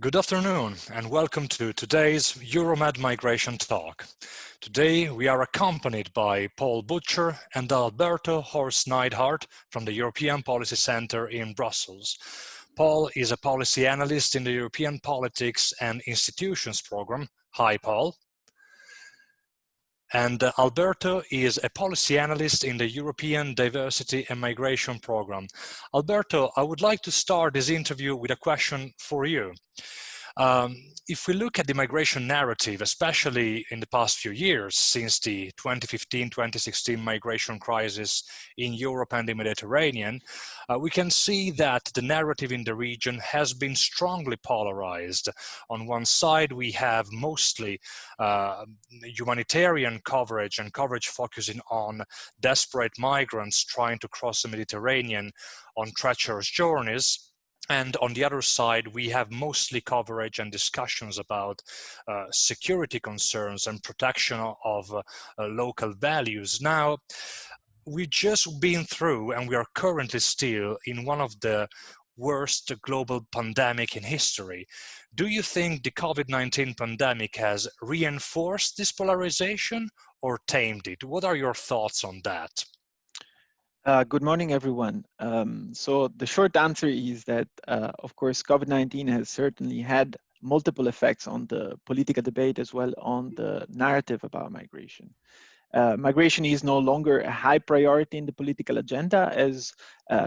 Good afternoon and welcome to today's EUROMED Migration Talk. Today we are accompanied by Paul Butcher and Alberto Horst-Neidhardt from the European Policy Center in Brussels. Paul is a policy analyst in the European Politics and Institutions program. Hi, Paul. And Alberto is a policy analyst in the European Diversity and Migration Program. Alberto, I would like to start this interview with a question for you. If we look at the migration narrative, especially in the past few years, since the 2015-2016 migration crisis in Europe and the Mediterranean, we can see that the narrative in the region has been strongly polarized. On one side, we have mostly humanitarian coverage and coverage focusing on desperate migrants trying to cross the Mediterranean on treacherous journeys. And on the other side, we have mostly coverage and discussions about security concerns and protection of local values. Now, we've just been through, and we are currently still in one of the worst global pandemic in history. Do you think the COVID-19 pandemic has reinforced this polarization or tamed it? What are your thoughts on that? Good morning, everyone. So the short answer is that, of course, COVID-19 has certainly had multiple effects on the political debate as well on the narrative about migration. Migration is no longer a high priority in the political agenda as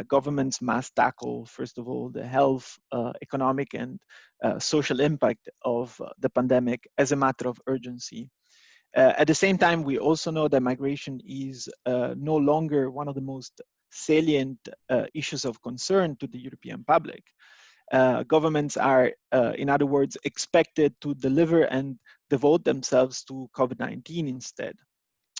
governments must tackle, first of all, the health, economic and social impact of the pandemic as a matter of urgency. At the same time, we also know that migration is no longer one of the most salient issues of concern to the European public. Governments are, in other words, expected to deliver and devote themselves to COVID-19 instead.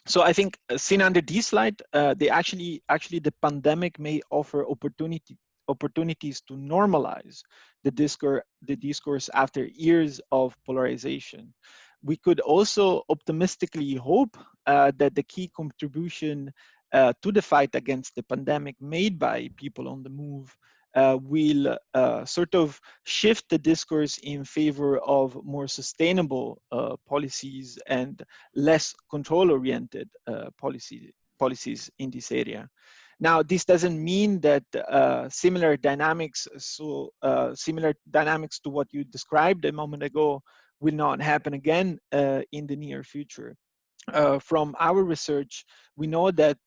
So I think seen under this light, actually the pandemic may offer opportunities to normalize the discourse after years of polarization. We could also optimistically hope that the key contribution to the fight against the pandemic made by people on the move will sort of shift the discourse in favor of more sustainable policies and less control-oriented policies in this area. Now, this doesn't mean that similar dynamics to what you described a moment ago will not happen again in the near future. From our research, we know that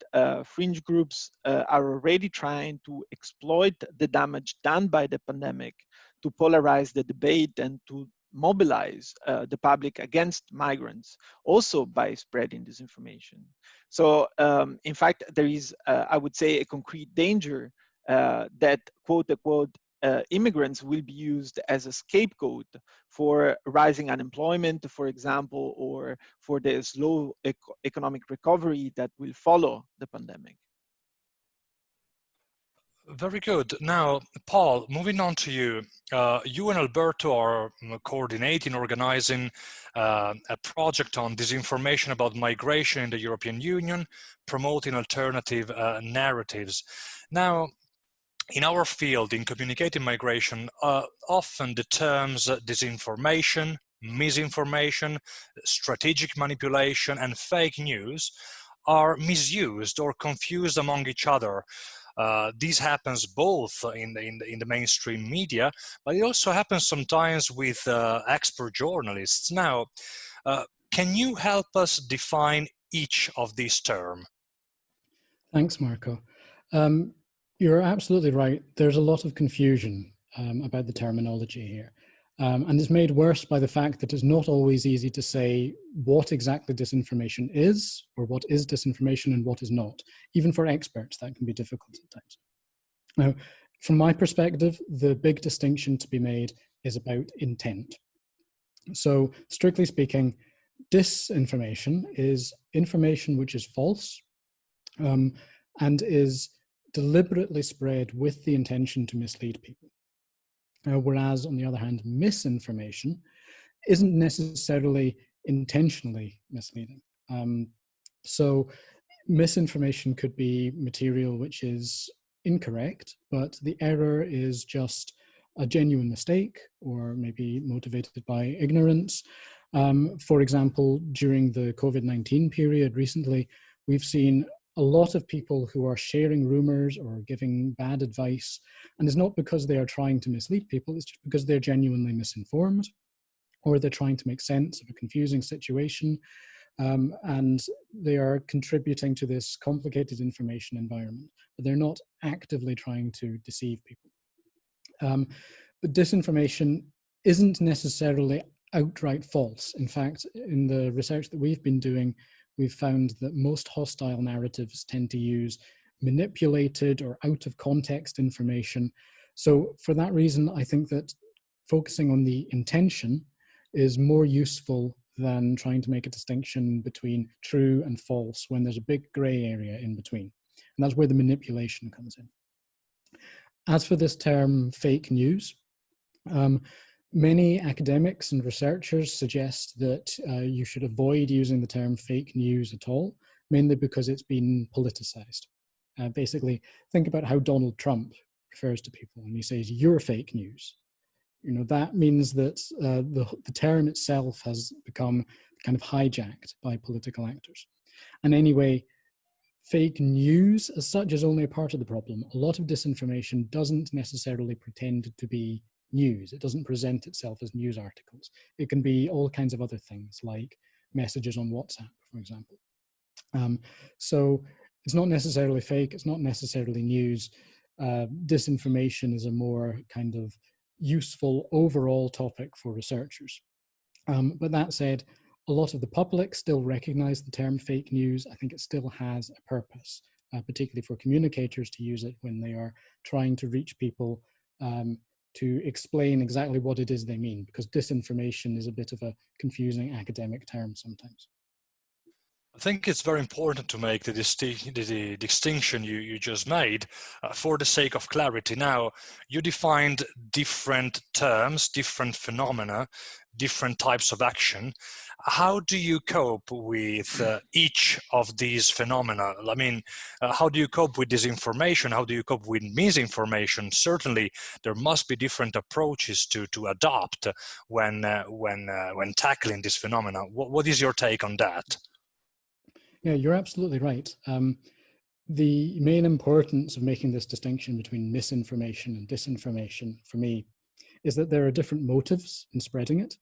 fringe groups are already trying to exploit the damage done by the pandemic to polarize the debate and to mobilize the public against migrants, also by spreading disinformation. So, in fact, there is, I would say, a concrete danger that, quote unquote, immigrants will be used as a scapegoat for rising unemployment, for example, or for the slow economic recovery that will follow the pandemic. Very good. Now, Paul, moving on to you. You and Alberto are coordinating, organizing a project on disinformation about migration in the European Union, promoting alternative narratives. Now, in our field, in communicating migration, often the terms disinformation, misinformation, strategic manipulation, and fake news are misused or confused among each other. This happens both in the mainstream media, but it also happens sometimes with expert journalists. Now, can you help us define each of these terms? Thanks, Marco. You're absolutely right. There's a lot of confusion about the terminology here. And it's made worse by the fact that it's not always easy to say what exactly disinformation is, or what is disinformation and what is not. Even for experts, that can be difficult at times. Now, from my perspective, the big distinction to be made is about intent. So, strictly speaking, disinformation is information which is false and is deliberately spread with the intention to mislead people. Whereas, on the other hand, misinformation isn't necessarily intentionally misleading. So misinformation could be material which is incorrect, but the error is just a genuine mistake or maybe motivated by ignorance. For example, during the COVID-19 period recently, we've seen a lot of people who are sharing rumors or giving bad advice, and it's not because they are trying to mislead people, it's just because they're genuinely misinformed, or they're trying to make sense of a confusing situation, and they are contributing to this complicated information environment, but they're not actively trying to deceive people. But disinformation isn't necessarily outright false. In fact, in the research that we've been doing, we've found that most hostile narratives tend to use manipulated or out of context information. So for that reason, I think that focusing on the intention is more useful than trying to make a distinction between true and false when there's a big gray area in between. And that's where the manipulation comes in. As for this term fake news, many academics and researchers suggest that you should avoid using the term fake news at all, mainly because it's been politicized. Basically, think about how Donald Trump refers to people when he says, "You're fake news." You know, that means that the term itself has become kind of hijacked by political actors. And anyway, fake news as such is only a part of the problem. A lot of disinformation doesn't necessarily pretend to be news. It doesn't present itself as news articles. It can be all kinds of other things, like messages on WhatsApp, for example. So it's not necessarily fake, it's not necessarily news. Disinformation is a more kind of useful overall topic for researchers. But that said, a lot of the public still recognize the term fake news. I think it still has a purpose, particularly for communicators to use it when they are trying to reach people to explain exactly what it is they mean, because disinformation is a bit of a confusing academic term sometimes. I think it's very important to make the distinction you just made for the sake of clarity. Now, you defined different terms, different phenomena, different types of action. How do you cope with each of these phenomena? I mean, how do you cope with disinformation? How do you cope with misinformation? Certainly, there must be different approaches to adopt when tackling this phenomena. What is your take on that? Yeah, you're absolutely right. The main importance of making this distinction between misinformation and disinformation for me is that there are different motives in spreading it,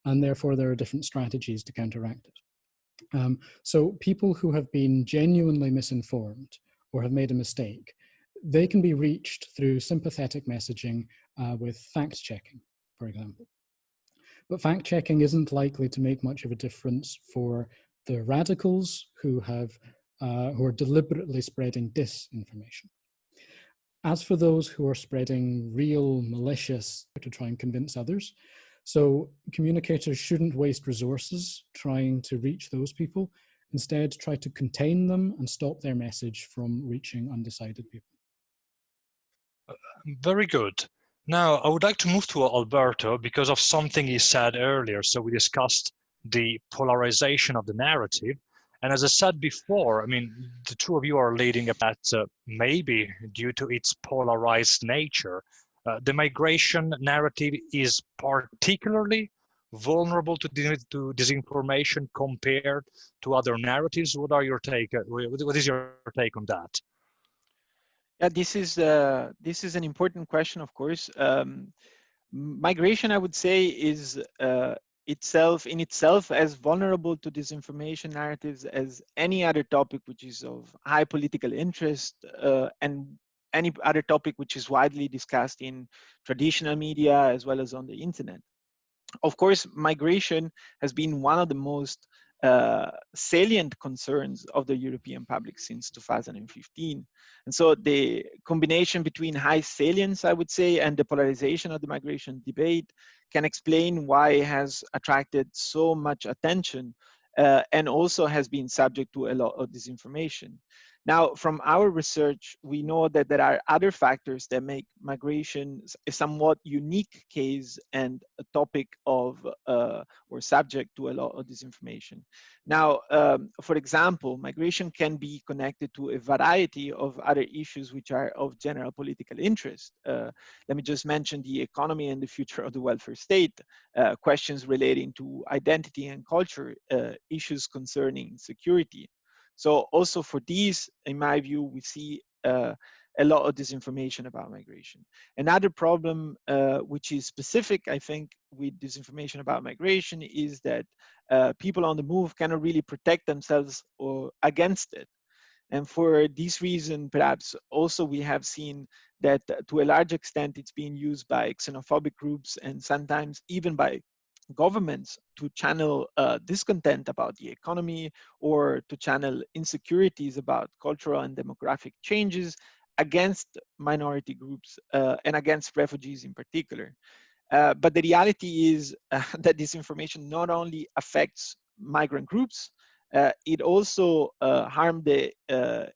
and therefore there are different strategies to counteract it. So people who have been genuinely misinformed or have made a mistake, they can be reached through sympathetic messaging with fact-checking, for example. But fact-checking isn't likely to make much of a difference for the radicals who are deliberately spreading disinformation. As for those who are spreading real malicious to try and convince others, so communicators shouldn't waste resources trying to reach those people. Instead, try to contain them and stop their message from reaching undecided people. Very good. Now, I would like to move to Alberto because of something he said earlier. So we discussed the polarization of the narrative. And as I said before, I mean, the two of you are leading up that maybe due to its polarized nature, the migration narrative is particularly vulnerable to disinformation compared to other narratives. What is your take on that? Yeah, this is an important question, of course. Migration, I would say, is in itself as vulnerable to disinformation narratives as any other topic which is of high political interest, and any other topic which is widely discussed in traditional media as well as on the internet. Of course, migration has been one of the most salient concerns of the European public since 2015. And so the combination between high salience, I would say, and the polarization of the migration debate can explain why it has attracted so much attention and also has been subject to a lot of disinformation. Now, from our research, we know that there are other factors that make migration a somewhat unique case and a topic of or subject to a lot of disinformation. Now, for example, migration can be connected to a variety of other issues which are of general political interest. Let me just mention the economy and the future of the welfare state, questions relating to identity and culture, issues concerning security. So also for these, in my view, we see a lot of disinformation about migration. Another problem which is specific, I think, with disinformation about migration is that people on the move cannot really protect themselves or against it. And for this reason, perhaps also we have seen that to a large extent it's being used by xenophobic groups and sometimes even by governments to channel discontent about the economy or to channel insecurities about cultural and demographic changes against minority groups and against refugees in particular. But the reality is that this information not only affects migrant groups, it also harms the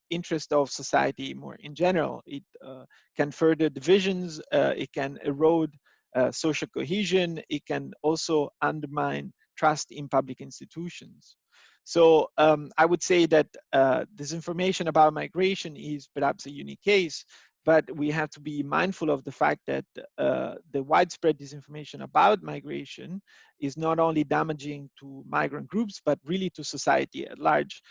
interest of society more in general. It can further divisions, it can erode social cohesion, it can also undermine trust in public institutions. So I would say that disinformation about migration is perhaps a unique case, but we have to be mindful of the fact that the widespread disinformation about migration is not only damaging to migrant groups, but really to society at large.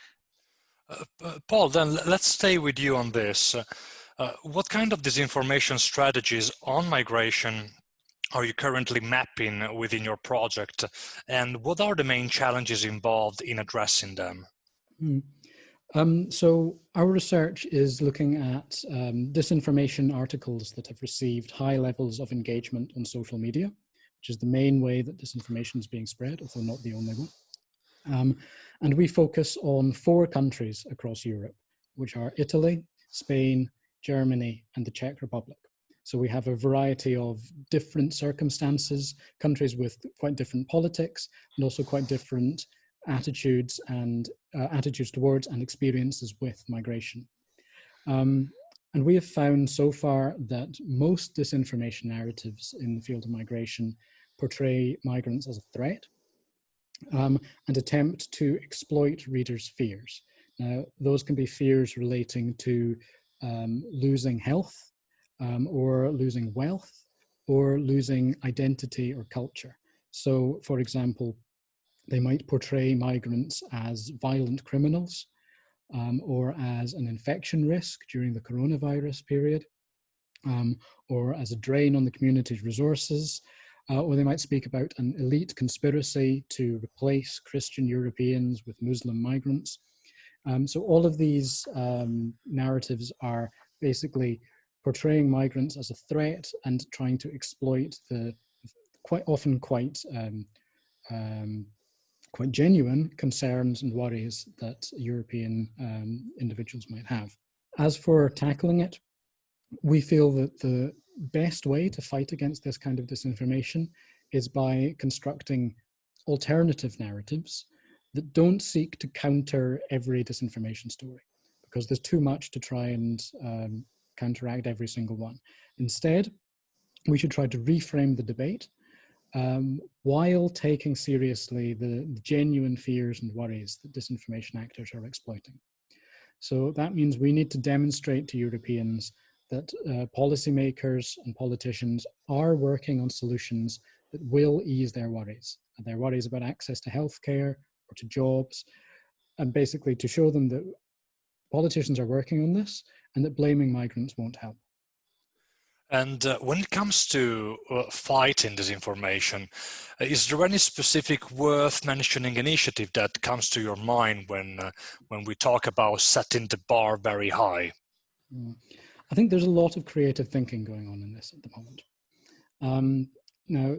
Paul, then let's stay with you on this. What kind of disinformation strategies on migration are you currently mapping within your project, and what are the main challenges involved in addressing them? So our research is looking at disinformation articles that have received high levels of engagement on social media, which is the main way that disinformation is being spread, although not the only one. And we focus on 4 countries across Europe, which are Italy, Spain, Germany, and the Czech Republic. So we have a variety of different circumstances, countries with quite different politics, and also quite different attitudes and attitudes towards and experiences with migration. And we have found so far that most disinformation narratives in the field of migration portray migrants as a threat and attempt to exploit readers' fears. Now, those can be fears relating to losing health, or losing wealth, or losing identity or culture. So, for example, they might portray migrants as violent criminals, or as an infection risk during the coronavirus period, or as a drain on the community's resources, or they might speak about an elite conspiracy to replace Christian Europeans with Muslim migrants. So all of these narratives are basically portraying migrants as a threat and trying to exploit the quite genuine concerns and worries that European individuals might have. As for tackling it, we feel that the best way to fight against this kind of disinformation is by constructing alternative narratives that don't seek to counter every disinformation story, because there's too much to try and counteract every single one. Instead, we should try to reframe the debate while taking seriously the genuine fears and worries that disinformation actors are exploiting. So that means we need to demonstrate to Europeans that policymakers and politicians are working on solutions that will ease their worries about access to healthcare or to jobs, and basically to show them that politicians are working on this and that blaming migrants won't help. And when it comes to fighting disinformation, is there any specific worth mentioning initiative that comes to your mind when we talk about setting the bar very high? I think there's a lot of creative thinking going on in this at the moment. Now,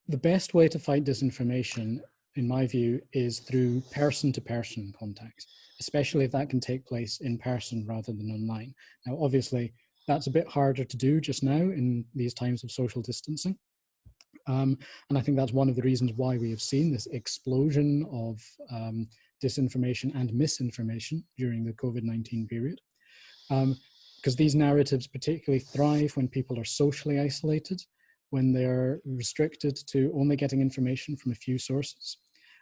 the best way to fight disinformation, in my view, is through person-to-person contact, especially if that can take place in person rather than online. Now, obviously, that's a bit harder to do just now in these times of social distancing. And I think that's one of the reasons why we have seen this explosion of disinformation and misinformation during the COVID-19 period. because these narratives particularly thrive when people are socially isolated, when they're restricted to only getting information from a few sources,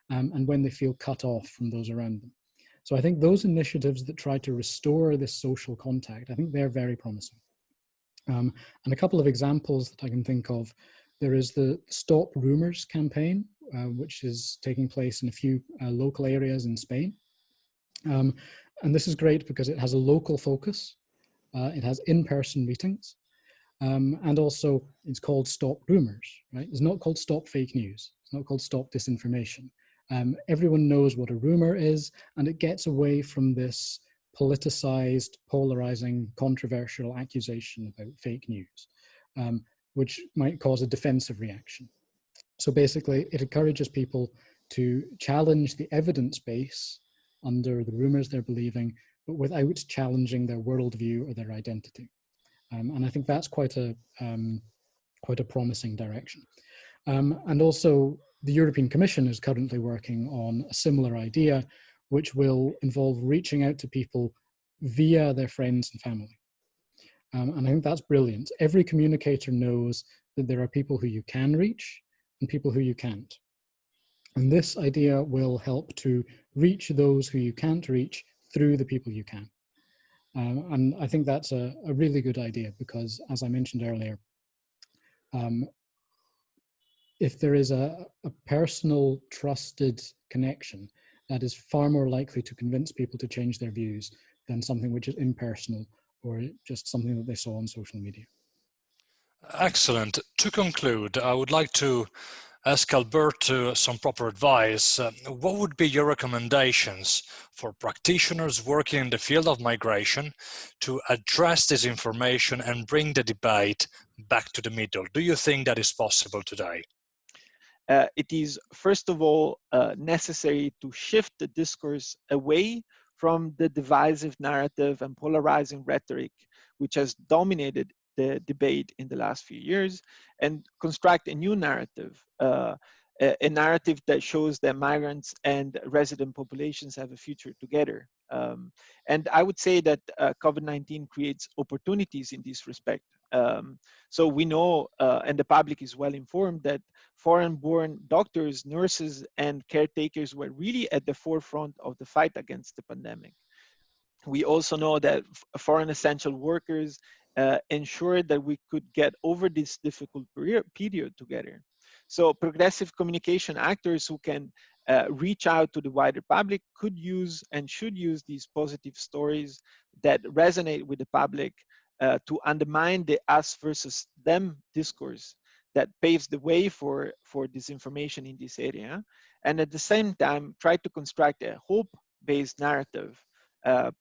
and when they feel cut off from those around them. So I think those initiatives that try to restore this social contact, I think they're very promising. And a couple of examples that I can think of, there is the Stop Rumors campaign, which is taking place in a few local areas in Spain. And this is great because it has a local focus, it has in-person meetings, and also it's called Stop Rumors, right? It's not called Stop Fake News. It's not called Stop Disinformation. Everyone knows what a rumor is, and it gets away from this politicized, polarizing, controversial accusation about fake news, which might cause a defensive reaction. So basically, it encourages people to challenge the evidence base under the rumors they're believing, but without challenging their worldview or their identity. And I think that's quite a promising direction. And also, the European Commission is currently working on a similar idea, which will involve reaching out to people via their friends and family. And I think that's brilliant. Every communicator knows that there are people who you can reach and people who you can't. And this idea will help to reach those who you can't reach through the people you can. And I think that's a really good idea because, as I mentioned earlier, if there is a personal, trusted connection, that is far more likely to convince people to change their views than something which is impersonal or just something that they saw on social media. Excellent. To conclude, I would like to ask Alberto some proper advice. What would be your recommendations for practitioners working in the field of migration to address this information and bring the debate back to the middle? Do you think that is possible today? It is, first of all, necessary to shift the discourse away from the divisive narrative and polarizing rhetoric, which has dominated the debate in the last few years, and construct a new narrative, a narrative that shows that migrants and resident populations have a future together. And I would say that COVID-19 creates opportunities in this respect. So we know, and the public is well informed, that foreign-born doctors, nurses, and caretakers were really at the forefront of the fight against the pandemic. We also know that foreign essential workers ensured that we could get over this difficult period together. So progressive communication actors who can reach out to the wider public could use and should use these positive stories that resonate with the public to undermine the us versus them discourse that paves the way for disinformation in this area. And at the same time, try to construct a hope-based narrative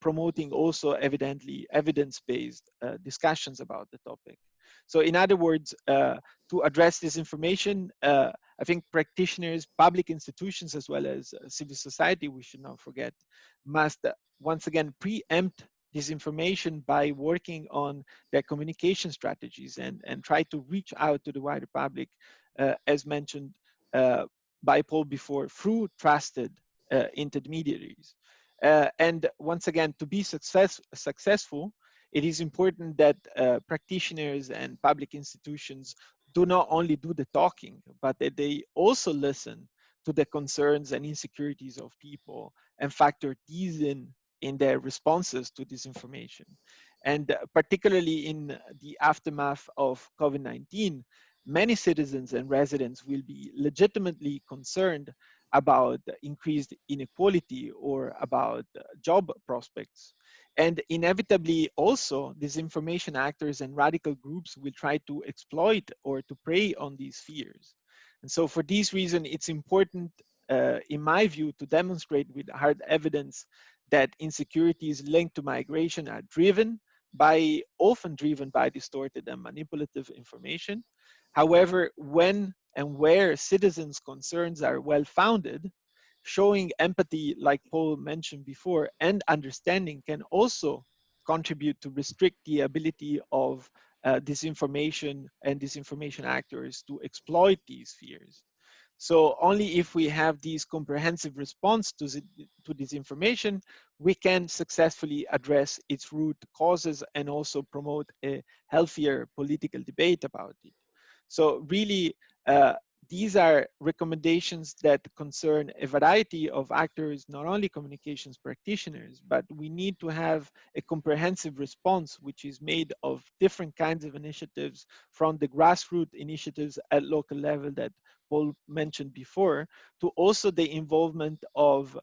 promoting also evidently evidence-based discussions about the topic. So in other words, to address this information, I think practitioners, public institutions, as well as civil society, we should not forget, must once again preempt disinformation by working on their communication strategies and try to reach out to the wider public, as mentioned by Paul before, through trusted intermediaries. And once again, to be successful, it is important that practitioners and public institutions do not only do the talking, but that they also listen to the concerns and insecurities of people and factor these in their responses to disinformation. And particularly in the aftermath of COVID-19, many citizens and residents will be legitimately concerned about increased inequality or about job prospects. And inevitably also, disinformation actors and radical groups will try to exploit or to prey on these fears. And so for this reason, it's important, in my view, to demonstrate with hard evidence that insecurities linked to migration are often driven by distorted and manipulative information. However, when and where citizens' concerns are well-founded, showing empathy, like Paul mentioned before, and understanding can also contribute to restrict the ability of disinformation and disinformation actors to exploit these fears. So only if we have these comprehensive response to disinformation, we can successfully address its root causes and also promote a healthier political debate about it. So really, these are recommendations that concern a variety of actors, not only communications practitioners, but we need to have a comprehensive response, which is made of different kinds of initiatives, from the grassroots initiatives at local level that Paul mentioned before, to also the involvement of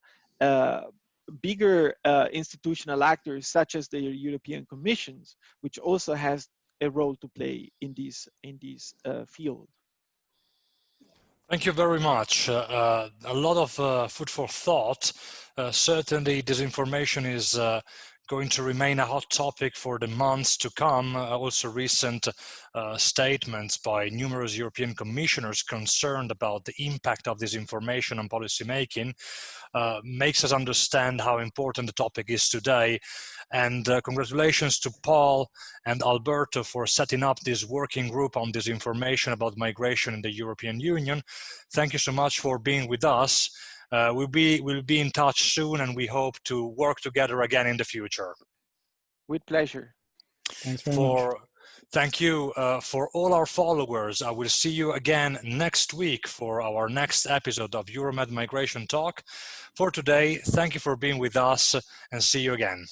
bigger institutional actors, such as the European Commissions, which also has a role to play in this field. Thank you very much. A lot of food for thought. Certainly disinformation is going to remain a hot topic for the months to come. Also recent statements by numerous European commissioners concerned about the impact of disinformation on policy making makes us understand how important the topic is today. And congratulations to Paul and Alberto for setting up this working group on disinformation about migration in the European Union. Thank you so much for being with us. We'll be in touch soon, and we hope to work together again in the future. With pleasure. Thanks very much. Thank you for all our followers. I will see you again next week for our next episode of EUROMED Migration Talk. For today, thank you for being with us, and see you again.